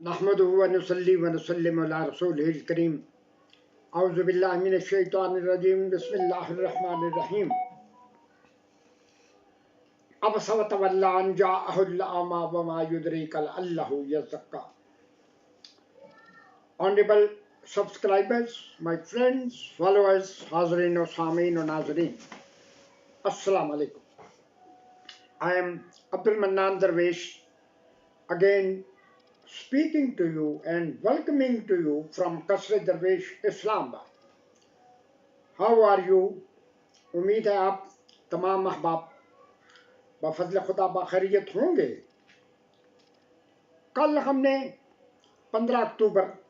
नहमदुहु व नुसल्ली व नुसल्लिमु अला रसूलिहिल करीम। औज़ु बिल्लाहि मिनश शैतानिर रजीम। बिस्मिल्लाहिर रहमानिर रहीम। अबसा व तवल्ला अन जाअहुल अमा व मा युद्रिका लअल्लहु यज़क्का। Honorable subscribers, my friends, followers, हाज़रीन व सामीन व नाज़रीन, अस्सलामु अलैकुम। I am Abdul Mannan Darwish, again speaking to you and welcoming to you from Qasr Darwish, Islamabad. How are you? उम्मीद है आप तमाम अहबाब बफज़ल खुदा बखैरियत होंगे। कल हमने 15 अक्टूबर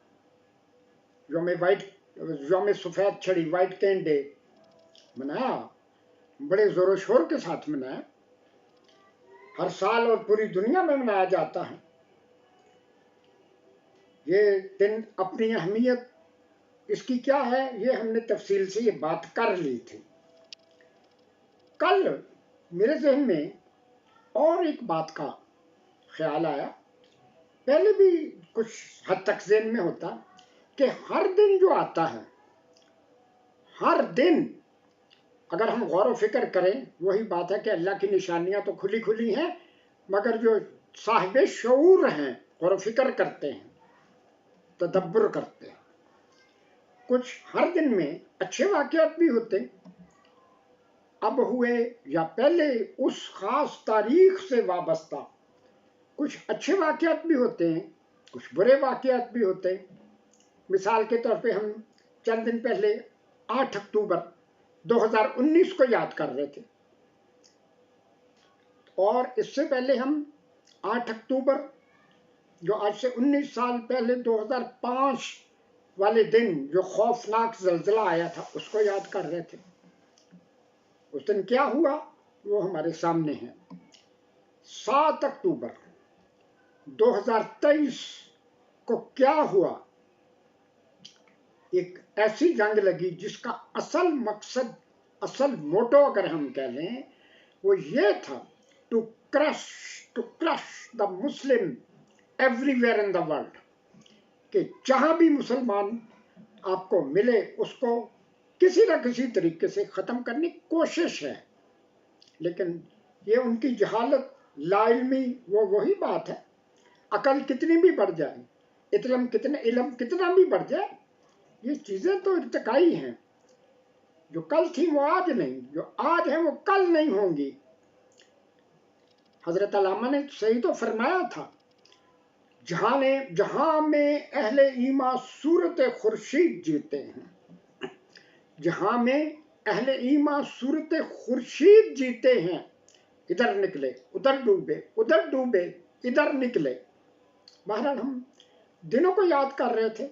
योम सफ़ेद छड़ी वाइट कैन डे मनाया, बड़े ज़ोर शोर के साथ मनाया। हर साल और पूरी दुनिया में मनाया जाता है। ये दिन अपनी अहमियत इसकी क्या है, ये हमने तफसील से ये बात कर ली थी। कल मेरे ज़हन में और एक बात का ख्याल आया, पहले भी कुछ हद तक ज़हन में होता कि हर दिन जो आता है, हर दिन अगर हम गौर व फिक्र करें, वही बात है कि अल्लाह की निशानियां तो खुली खुली हैं, मगर जो साहिब शऊर हैं, गौर व फिक्र करते हैं, तदब्बर करते हैं, कुछ हर दिन में अच्छे वाक़यात भी होते, अब हुए या पहले उस ख़ास तारीख से वाबस्ता कुछ अच्छे वाक़यात भी होते हैं, कुछ बुरे वाक़यात भी होते हैं। मिसाल के तौर पे हम चंद दिन पहले 8 अक्टूबर 2019 को याद कर रहे थे, और इससे पहले हम 8 अक्टूबर जो आज से 19 साल पहले 2005 वाले दिन जो खौफनाक ज़लज़ला आया था, उसको याद कर रहे थे। उस दिन क्या हुआ वो हमारे सामने है। 7 अक्टूबर 2023 को क्या हुआ, एक ऐसी जंग लगी जिसका असल मकसद, असल मोटो अगर हम कह लें, वो ये था to crush the Muslim everywhere in the world, कि जहां भी मुसलमान आपको मिले उसको किसी न किसी तरीके से ख़त्म करने की कोशिश है। लेकिन ये उनकी जहालत, लाइल्मी, वो वही बात है। अकल कितनी भी बढ़ जाए, इल्म कितना भी बढ़ जाए, ये चीज़ें तो इर्तिकाई हैं। जो कल थी वो आज नहीं, जो आज है वो कल नहीं होंगी। हज़रत अल्लामा ने सही तो फरमाया था, जहां में अहले ईमान सूरत खुर्शीद जीते हैं, जहां में अहले ईमान सूरत खुर्शीद जीते हैं, इधर निकले उधर डूबे, उधर डूबे इधर निकले। बहरहाल हम दिनों को याद कर रहे थे।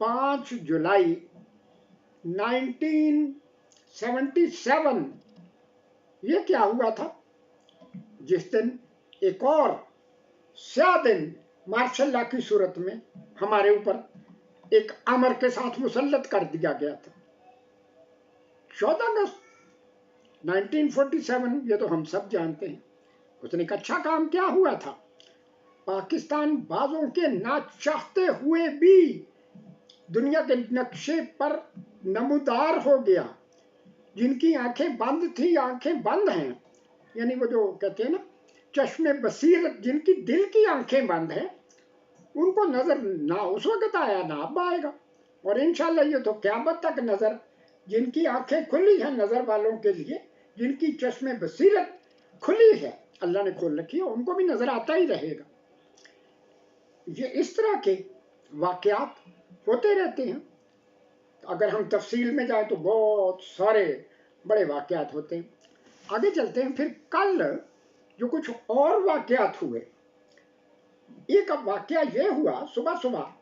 5 जुलाई 1977 ये क्या हुआ था, जिस दिन एक और स्याह दिन मार्शल लॉ की सूरत में हमारे ऊपर एक अमर के साथ मुसल्लत कर दिया गया था। 14 अगस्त 1947, ये तो हम सब जानते हैं। उस दिन एक अच्छा काम क्या हुआ था, पाकिस्तान बाजों के ना चाहते हुए भी दुनिया के नक्शे पर नमूदार हो गया। जिनकी आंखें बंद थी, आंखें बंद हैं, यानी वो जो कहते हैं ना चश्मे बसीरत, जिनकी दिल की आंखें बंद हैं, उनको नजर ना उस वक्त आया ना अब आएगा, और इंशाल्लाह ये तो क़यामत तक नजर, जिनकी आंखें खुली हैं नजर वालों के लिए, जिनकी चश्मे बसीरत खुली है, अल्लाह ने खोल रखी है, उनको भी नजर आता ही रहेगा। ये इस तरह के वाक़यात होते रहते हैं। अगर हम तफसील में जाएं तो बहुत सारे बड़े वाक़यात होते हैं। आगे चलते हैं। फिर कल जो कुछ और वाक़यात हुए, एक वाक़या ये हुआ, सुबह सुबह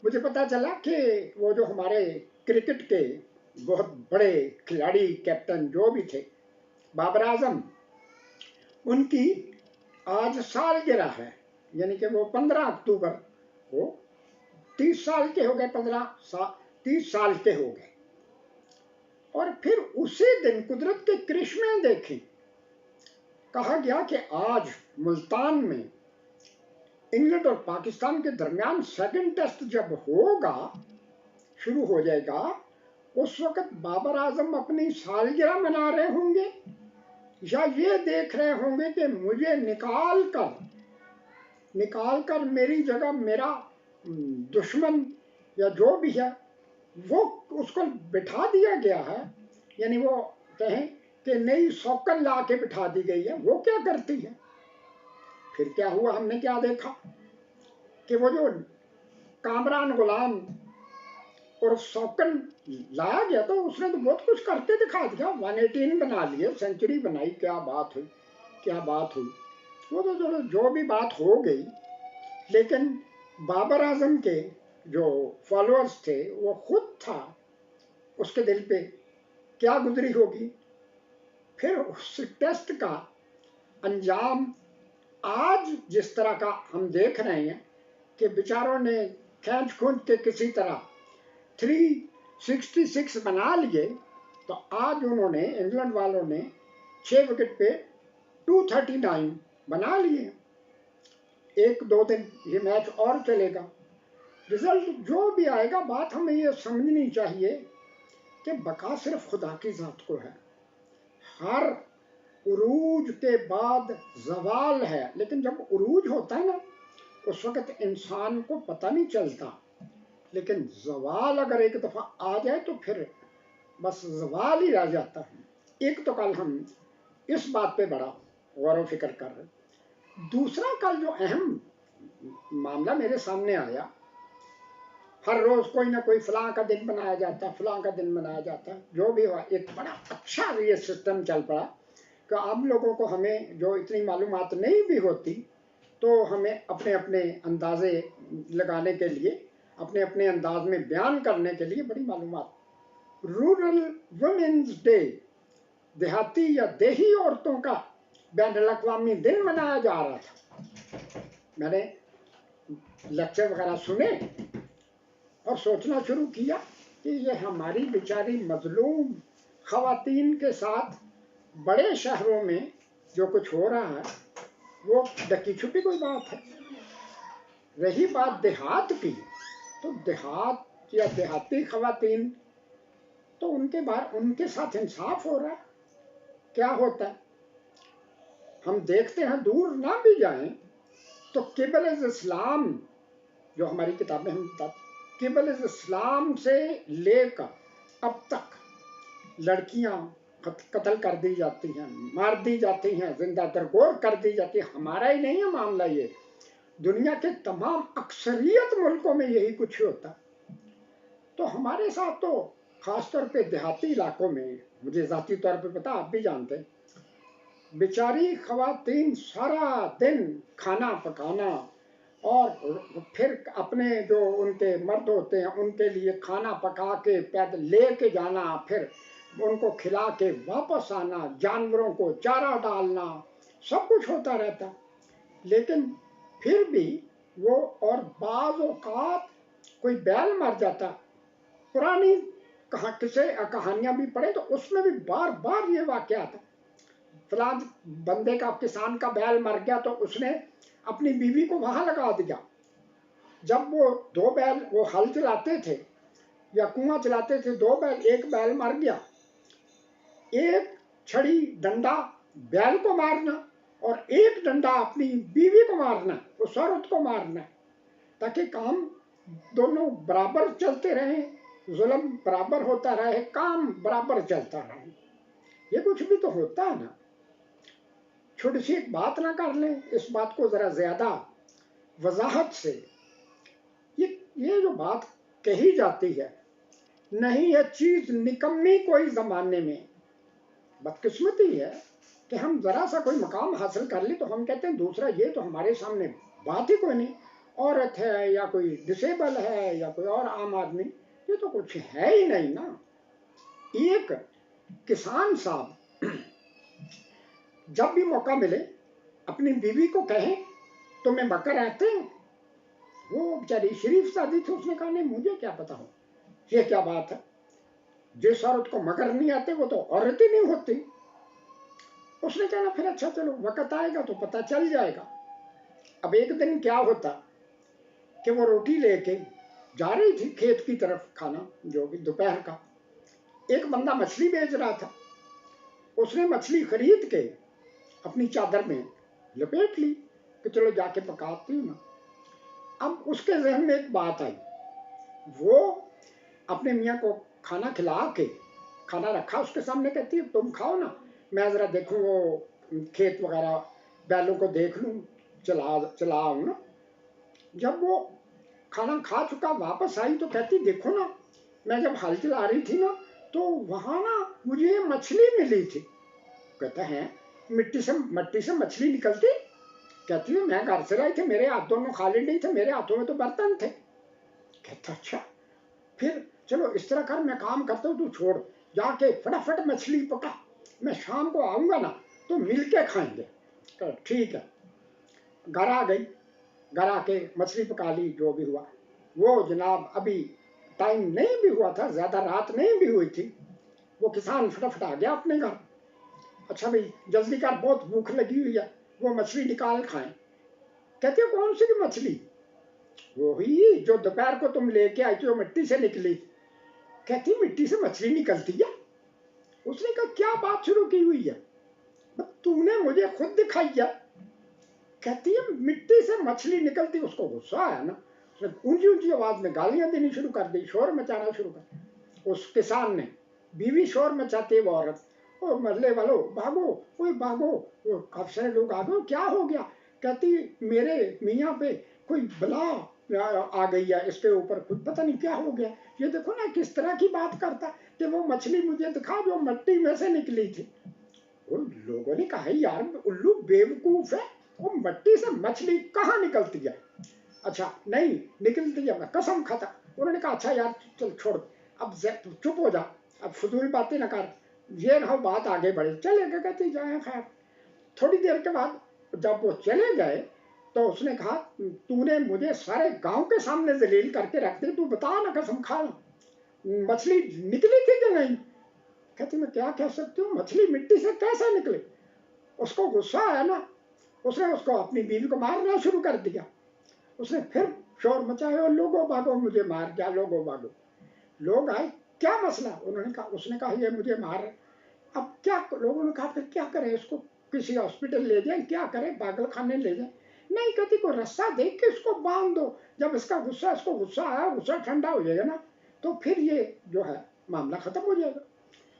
मुझे पता चला कि वो जो हमारे क्रिकेट के बहुत बड़े खिलाड़ी, कैप्टन जो भी थे, बाबर आजम, उनकी आज सालगिरह है, यानी कि वो 15 अक्टूबर को 30 साल के हो गए, 30 साल के हो गए। और फिर उसी दिन कुदरत के करिश्मे देखी। कहा गया कि आज मुल्तान में इंग्लैंड और पाकिस्तान के दरमियान सेकंड टेस्ट जब होगा, शुरू हो जाएगा, उस वक्त बाबर आजम अपनी सालगिरह मना रहे होंगे या ये देख रहे होंगे कि मुझे निकाल कर मेरी जगह मेरा दुश्मन या जो भी है वो उसको बिठा दिया गया है, यानी वो कहें कि नई सौकन ला के बिठा दी गई है, वो क्या करती है। फिर क्या हुआ, हमने क्या देखा कि वो जो कामरान गुलाम और सौकन लाया गया तो उसने तो बहुत कुछ करके दिखा दिया, 118 बना लिए, सेंचुरी बनाई, क्या बात हुई। वो तो चलो जो भी बात हो गई, लेकिन बाबर आजम के जो फॉलोअर्स थे वो खुद था, उसके दिल पे क्या गुजरी होगी। फिर उस टेस्ट का अंजाम आज जिस तरह का हम देख रहे हैं कि बेचारों ने खींच खूंच के किसी तरह 366 बना लिए, तो आज उन्होंने, इंग्लैंड वालों ने 6 विकेट पे 239 बना लिए। 1-2 दिन ये मैच और चलेगा, रिजल्ट जो भी आएगा, बात हमें ये समझनी चाहिए कि बका सिर्फ खुदा की जात को है। हर उरूज के बाद जवाल है, लेकिन जब उरूज होता है ना, उस वक्त इंसान को पता नहीं चलता, लेकिन जवाल अगर एक दफा आ जाए तो फिर बस जवाल ही रह जाता है। एक तो कल हम इस बात पे बड़ा गौर व फिक्र कर रहे। दूसरा, कल जो अहम मामला मेरे सामने आया, हर रोज कोई ना कोई फलां का दिन बनाया जाता है, जो भी हुआ, एक बड़ा अच्छा ये सिस्टम चल पड़ा कि आप लोगों को, हमें जो इतनी मालूमात नहीं भी होती, तो हमें अपने अपने अंदाजे लगाने के लिए, अपने अपने अंदाज में बयान करने के लिए बड़ी मालूमात। रूरल वुमेन्स डे, देहाती या देही औरतों का बैनुल-अक़वामी दिन मनाया जा रहा था। मैंने लेक्चर वगैरह सुने और सोचना शुरू किया कि ये हमारी बेचारी मजलूम खवातीन के साथ बड़े शहरों में जो कुछ हो रहा है वो डकी छुपी कोई बात है। रही बात देहात की, तो देहात या देहाती खवातीन, तो उनके साथ इंसाफ हो रहा है। क्या होता है, हम देखते हैं, दूर ना भी जाएं तो क़िबल इस्लाम, जो हमारी किताबें हम बताते, क़िबल इस्लाम से लेकर अब तक लड़कियां कत्ल कर दी जाती हैं, मार दी जाती हैं, जिंदा दरगोर कर दी जाती है। हमारा ही नहीं है मामला, ये दुनिया के तमाम अक्सरियत मुल्कों में यही कुछ होता है। तो हमारे साथ तो खासतौर पे देहाती इलाकों में, मुझे ज़ाती तौर पे पता, आप भी जानते हैं, बेचारी खवातीन सारा दिन खाना पकाना और फिर अपने जो उनके मर्द होते हैं उनके लिए खाना पका के पैदल ले के जाना, फिर उनको खिला के वापस आना, जानवरों को चारा डालना, सब कुछ होता रहता। लेकिन फिर भी वो, और बाज़ औक़ात कोई बैल मर जाता, पुरानी कहानियाँ भी पढ़े तो उसमें भी बार बार ये वाक़या आता, फलां बंदे का, किसान का बैल मर गया तो उसने अपनी बीवी को वहां लगा दिया। जब वो 2 बैल, वो हल चलाते थे या कुआं चलाते थे, 2 बैल, एक बैल मर गया, एक छड़ी डंडा बैल को मारना और एक डंडा अपनी बीवी को मारना, उस औरत को मारना, ताकि काम दोनों बराबर चलते रहे, जुल्म बराबर होता रहे, काम बराबर चलता रहे। ये कुछ भी तो होता है ना। छोटी सी एक बात ना कर लें, इस बात को जरा ज्यादा वजाहत से, ये जो बात कही जाती है, नहीं ये चीज निकम्मी कोई जमाने में, बदकिस्मती है कि हम जरा सा कोई मकाम हासिल कर ले तो हम कहते हैं दूसरा, ये तो हमारे सामने बात ही कोई नहीं, औरत है या कोई डिसेबल है या कोई और आम आदमी, ये तो कुछ है ही नहीं ना। एक किसान साहब जब भी मौका मिले अपनी बीवी को कहें तुम्हें बकर आते हैं, वो बेचारी शरीफ शादी थी, उसने कहा नहीं मुझे क्या पता हो, ये क्या बात है, जिस औरत को मगर नहीं आते वो तो औरत ही नहीं होती। उसने कहा फिर अच्छा चलो वक्त आएगा तो पता चल जाएगा। اب ایک دن کیا ہوتا کہ وہ روٹی لے کے جا رہی تھی کھیت کی طرف کھانا جو کہ دوپہر کا. ایک بندہ مچھلی بیچ رہا تھا. اس نے مچھلی خرید کے اپنی چادر میں لپیٹ لی کہ چلو جا کے پکاتی ہوں نا. اب اس کے ذہن میں ایک بات آئی. وہ اپنے میاں کو کھانا کھلا کے کھانا رکھا اس کے سامنے, کہتی ہے تم کھاؤ نا, میں ذرا دیکھوں وہ کھیت وغیرہ بیلوں کو دیکھ لوں, چلا آؤں نا. جب وہ کھانا کھا چکا واپس آئی تو کہتی دیکھو نا, میں جب ہل چلا رہی تھی نا تو وہاں نا مجھے یہ مچھلی ملی تھی. کہتا ہے مٹی سے مچھلی نکلتی؟ کہتی ہے میں گھر سے لائی تھی, میرے ہاتھ دونوں خالی نہیں تھے, میرے ہاتھوں میں تو برتن تھے. کہتا اچھا پھر چلو اس طرح کر, میں کام کرتا ہوں, تو چھوڑ جا کے فٹافٹ مچھلی پکا, میں شام کو آؤں گا نا تو مل کے کھائیں گے. ٹھیک ہے. گھر آ گئی, گھر آ کے مچھلی پکا لی, جو بھی ہوا. وہ جناب ابھی ٹائم نہیں بھی ہوا تھا, زیادہ رات نہیں بھی ہوئی تھی, وہ کسان فٹافٹ آ گیا اپنے گھر. اچھا بھائی جلدی کر, بہت بھوک لگی ہوئی ہے, وہ مچھلی نکال کھائیں. کہتے ہیں کون سی مچھلی؟ وہی جو دوپہر کو تم لے کے آئی تھی, وہ مٹی سے نکلی. کہتی مٹی سے مچھلی نکلتی ہے؟ اس نے کہا کیا بات شروع کی ہوئی ہے, تم نے مجھے خود دکھائی ہے. کہتی ہے مٹی سے مچھلی نکلتی. اس کو غصہ آیا نا, اس نے اونچی اونچی آواز میں گالیاں دینی شروع کر دی, شور مچانا شروع کر دیا. اس کسان نے, بیوی شور مچاتی ہے, وہ عورت, او مرلے والو بھاگو, کوئی بھاگو, وہ کب سے لوگ آ گئے, کیا ہو گیا؟ کہتی میرے میاں پہ کوئی بلا آ گئی ہے, اس کے اوپر خود پتہ نہیں کیا ہو گیا. یہ دیکھو نا کس طرح کی بات کرتا کہ وہ مچھلی مجھے دکھا جو مٹی میں سے نکلی تھی. لوگوں نے کہا یار الو بیوقوف ہے, وہ مٹی سے مچھلی کہاں نکلتی ہے؟ اچھا نہیں نکلتی ہے, میں قسم کھاتا. انہوں نے کہا اچھا یار چل چھوڑ, اب چپ ہو جا, اب فضول باتیں نہ کر, یہ نہ بات آگے بڑھے. چلے گئے, کہتی جائیں خیر. تھوڑی دیر کے بعد جب وہ چلے گئے تو اس نے کہا تو نے مجھے سارے گاؤں کے سامنے ذلیل کر کے رکھ دی, تو بتا نا قسم کھا, مچھلی نکلی تھی کہ نہیں؟ کہتی میں کیا کہہ سکتی ہوں, مچھلی مٹی سے کیسے نکلی؟ اس کو غصہ آیا نا, اس نے اس کو اپنی بیوی کو مارنا شروع کر دیا. اس نے پھر شور مچایا, لوگوں بھاگو مجھے مار گیا, لوگوں بھاگو. لوگ آئے, کیا مسئلہ؟ اس نے کہا یہ مجھے مار رہے. اب کیا لوگوں نے کہا پھر کیا کریں, اس کو کسی ہاسپٹل لے جائیں, کیا کریں, پاگل خانے لے جائیں؟ نہیں, کہتی کوئی رسہ دیکھ کے اس کو باندھ دو, جب اس کو غصہ آیا, غصہ ٹھنڈا ہو جائے گا نا تو پھر یہ جو ہے معاملہ ختم ہو جائے گا.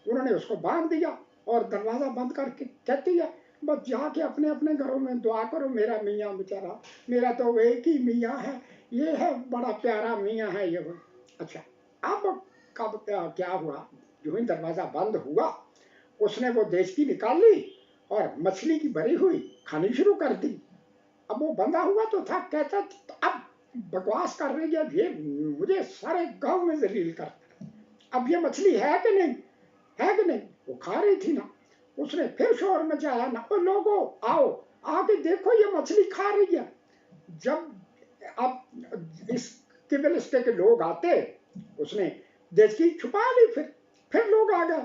انہوں نے اس کو باندھ دیا اور دروازہ بند کر کے کہتی ہے بس جا کے اپنے اپنے گھروں میں دعا کرو, میرا میاں بیچارہ, میرا تو ایک ہی میاں ہے, یہ ہے بڑا پیارا میاں ہے یہ. اچھا اب کب کیا ہوا, جو ہی دروازہ بند ہوا اس نے وہ دیشکی نکال لی اور مچھلی کی بھری ہوئی کھانی شروع کر دی. اب وہ بندہ ہوا تو تھا, کہتا اب بکواس کر رہی ہے, یہ مجھے سارے گاؤں میں ذلیل کرتا, اب یہ مچھلی ہے کہ نہیں, ہے کہ نہیں؟ وہ کھا رہی تھی نا. اس نے پھر شور مچایا نا, او لوگوں آؤ, آ کے دیکھو یہ مچھلی کھا رہی ہے. جب اب اس قبلستے کے لوگ آتے, اس نے دیشکی چھپا لی, پھر لوگ آ گئے.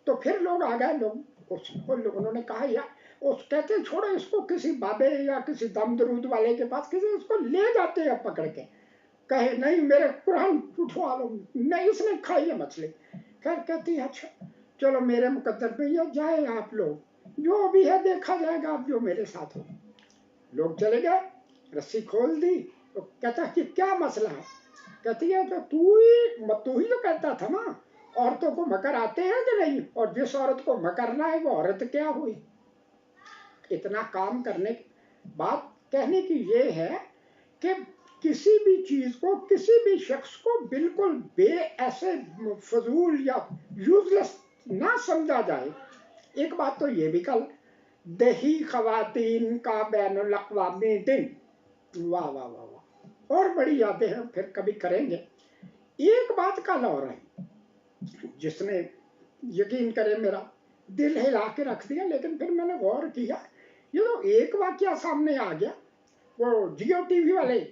تو پھر لوگ آ گئے, انہوں نے کہا یار, اس کہتے چھوڑو اس کو کسی بابے یا کسی دم درود والے کے پاس, کسی اس کو لے جاتے ہیں پکڑ کے. کہے نہیں میرے قرآن اٹھوا لو, نہیں اس نے کھائی ہے مچھلی. خیر کہتی ہے اچھا چلو میرے مقدر پہ یہ جائے, آپ لوگ جو بھی ہے دیکھا جائے گا, آپ جو میرے ساتھ ہو. لوگ چلے گئے, رسی کھول دی. تو کہتا کہ کیا مسئلہ ہے؟ کہتی ہے تو ہی تو کہتا تھا نا عورتوں کو مکر آتے ہیں کہ نہیں, اور جس عورت کو مکرنا ہے وہ عورت کیا ہوئی. اتنا کام کرنے کے بعد کہنے کی یہ ہے کہ کسی بھی چیز کو, کسی بھی شخص کو بالکل ایسے فضول یا یوزلیس نہ سمجھا جائے. ایک بات تو یہ بھی کل, دیہی خواتین کا بین الاقوامی دن, واہ واہ واہ واہ, اور بڑی یادیں ہیں, پھر کبھی کریں گے. ایک بات کل اور ہے جس نے یقین کرے میرا دل ہلا کے رکھ دیا, لیکن پھر میں نے غور کیا, یہ تو ایک واقعہ سامنے آ گیا. وہ جیو ٹی وی والے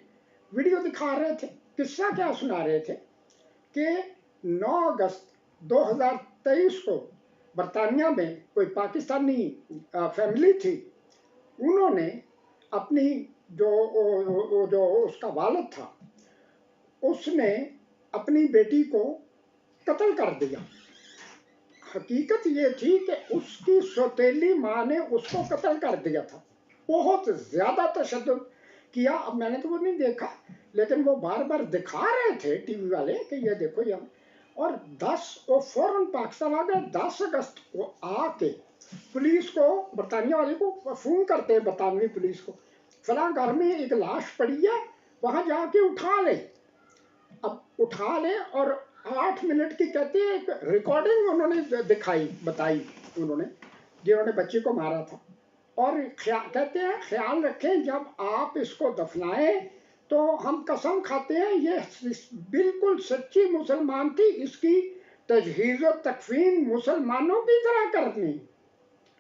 ویڈیو دکھا رہے تھے, قصہ کیا سنا رہے تھے کہ 9 اگست 2023 کو برطانیہ میں کوئی پاکستانی فیملی تھی, انہوں نے اپنی जो उसका वालिद था, उसने अपनी बेटी को कत्ल कर दिया। हकीकत ये थी कि उसकी सौतेली माँ ने उसको कत्ल कर दिया था। बहुत ज्यादा तशद्दुद किया। अब मैंने तो वो नहीं देखा, लेकिन वो बार बार दिखा रहे थे टीवी वाले कि ये देखो ये। और 10 वो फौरन पाकिस्तान आ गए। 10 अगस्त को आके पुलिस को, बरतानिया वाले को फोन करते हैं, बरतानवी पुलिस को, फलां घर में एक लाश पड़ी है, वहां जाके उठा ले। अब उठा ले, और 8 मिनट की कहते हैं एक रिकॉर्डिंग उन्होंने दिखाई, बताई उन्होंने, जिन्होंने बच्चे को मारा था। और कहते हैं ख्याल रखें जब आप इसको दफनाएं तो हम कसम खाते हैं ये बिल्कुल सच्ची मुसलमान थी, इसकी तजहीज़ और तकफीन मुसलमानों की तरह करनी।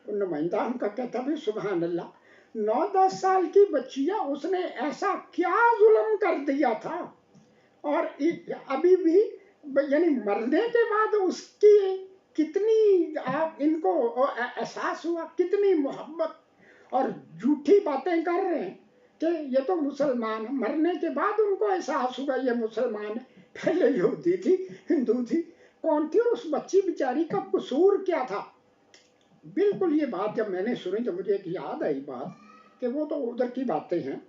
नुमाइंदा उनका कहता भी सुबहान अल्लाह, 9-10 साल की बच्चियां, उसने ऐसा क्या जुल्म कर दिया था। और अभी भी यानी मरने के बाद उसकी कितनी आप इनको एहसास हुआ, कितनी मोहब्बत, और झूठी बातें कर रहे हैं कि ये तो मुसलमान है। मरने के बाद उनको एहसास हुआ ये मुसलमान है। पहले यहूदी थी, हिंदू थी, कौन थी, और उस बच्ची बेचारी का कसूर क्या था। बिल्कुल ये बात जब मैंने सुनी तो मुझे एक याद आई बात कि वो तो उधर की बातें हैं।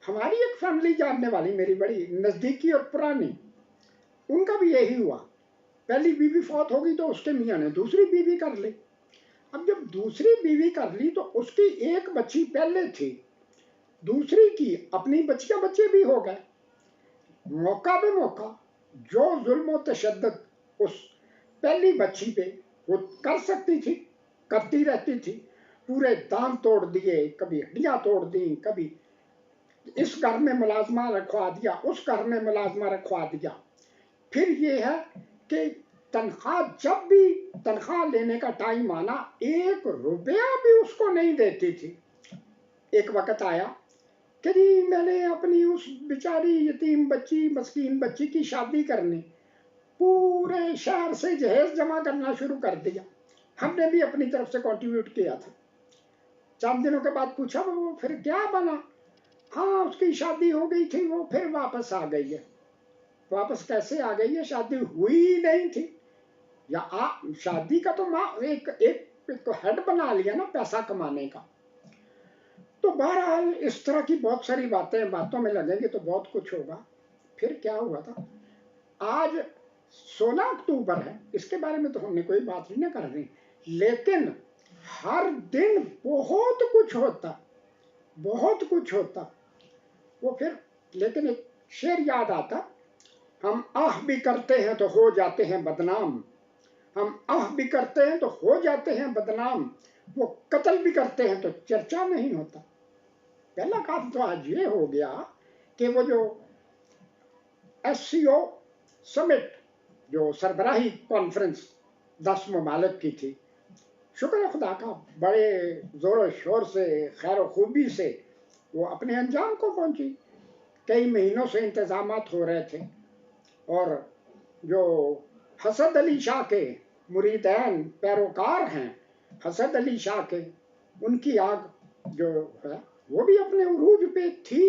हमारी एक फैमिली जानने वाली, मेरी बड़ी नज़दीकी और पुरानी, उनका भी यही हुआ। पहली बीवी फौत हो गई तो उसके मियाँ ने दूसरी बीवी कर ली। अब जब दूसरी बीवी कर ली तो उसकी एक बच्ची पहले थी, दूसरी की अपनी बच्चियां बच्चे भी हो गए। मौका पे मौका जो जुल्म और तशद्दुद उस पहली बच्ची पे वो कर सकती थी, करती रहती थी। पूरे दांत तोड़ दिए, कभी हड्डियां तोड़ दी, कभी इस घर में मुलाजमा रखवा दिया, उस घर में मुलाजमा रखवा दिया। फिर ये है कि तनख्वाह, जब भी तनख्वाह लेने का टाइम आना, 1 रुपया भी उसको नहीं देती थी। एक वक्त आया कि जी मैंने अपनी उस बेचारी यतीम बच्ची, मस्कीन बच्ची की शादी करनी, पूरे शहर से जहेज जमा करना शुरू कर दिया। हमने भी अपनी तरफ से कंट्रीब्यूट किया था। चंद दिनों के बाद पूछा वो फिर क्या बना। हाँ उसकी शादी हो गई थी, वो फिर वापस आ गई है। वापस कैसे आ गई है, शादी हुई ही नहीं थी। या शादी का तो माँ एक तो हेड बना लिया ना पैसा कमाने का। तो बहरहाल इस तरह की बहुत सारी बातों में लगेंगे तो बहुत कुछ होगा। फिर क्या हुआ था, आज 16 अक्टूबर है, इसके बारे में तो हमने कोई बात ही नहीं कर रही, लेकिन हर दिन बहुत कुछ होता, बहुत कुछ होता। वो फिर लेकिन एक शेर याद आता, हम आह भी करते हैं तो हो जाते हैं बदनाम, हम आह भी करते हैं तो हो जाते हैं बदनाम, वो कत्ल भी करते हैं तो चर्चा नहीं होता। पहला काम तो आज ये हो गया कि वो जो SCO समिट, जो सरबराही कॉन्फ्रेंस 10 ममालिक की थी, शुक्र खुदा का बड़े जोर शोर से, खैर खूबी से वो अपने अंजाम को पहुंची। कई महीनों से इंतजामात हो रहे थे, और जो हसद अली शाह के मुरीदैन पैरोकार हैं, हसद अली शाह के, उनकी आग जो है वो भी अपने उरूज पे थी,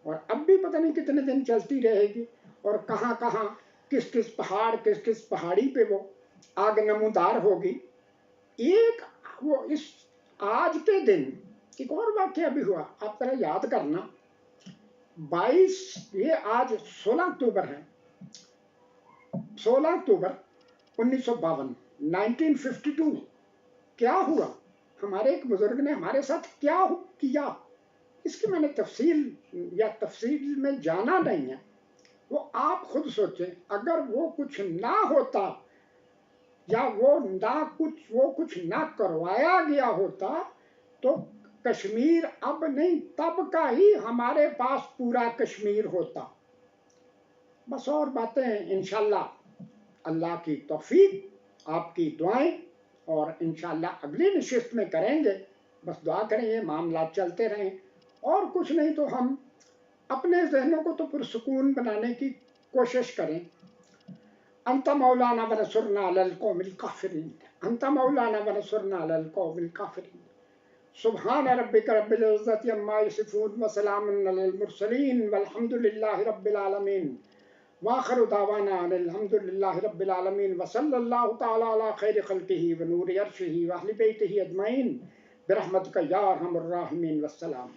और अब भी पता नहीं कितने दिन चलती रहेगी, और कहाँ कहाँ किस किस पहाड़, किस किस पहाड़ी पे वो आग नमूदार होगी। एक वो इस आज के दिन एक और वाक्य भी हुआ, आप जरा याद करना। 22 ये आज 16 अक्टूबर है, 16 अक्टूबर 1952, 1952। क्या हुआ, हमारे एक बुजुर्ग ने हमारे साथ क्या किया, इसकी मैंने तफसील में जाना नहीं है। वो आप खुद सोचें, अगर वो कुछ ना होता, या वो कुछ ना करवाया गया होता, तो कश्मीर अब नहीं तब का ही हमारे पास पूरा कश्मीर होता। बस और बातें इंशाल्लाह अल्लाह की तौफीक, आपकी दुआएं, और इंशाल्लाह अगली नशिस्त में करेंगे। बस दुआ करें ये मामला चलते रहें, और कुछ नहीं तो हम अपने जहनों को तो पुरसुकून बनाने की कोशिश करें। अंत मौलाना वनसुरना अलल कौमिल काफिरीन, अंत मौलाना वनसुरना अलल कौमिल काफिरीन। سبحان ربک رب العزت عما یصفون وسلام علی المرسلین والحمد للہ رب العالمین وآخر دعوانا ان الحمد للہ رب العالمین وصلی اللہ تعالی علی خیر خلقہ ونور عرشہ واہل بیتہ اجمعین برحمتک یا ارحم الراحمین والسلام.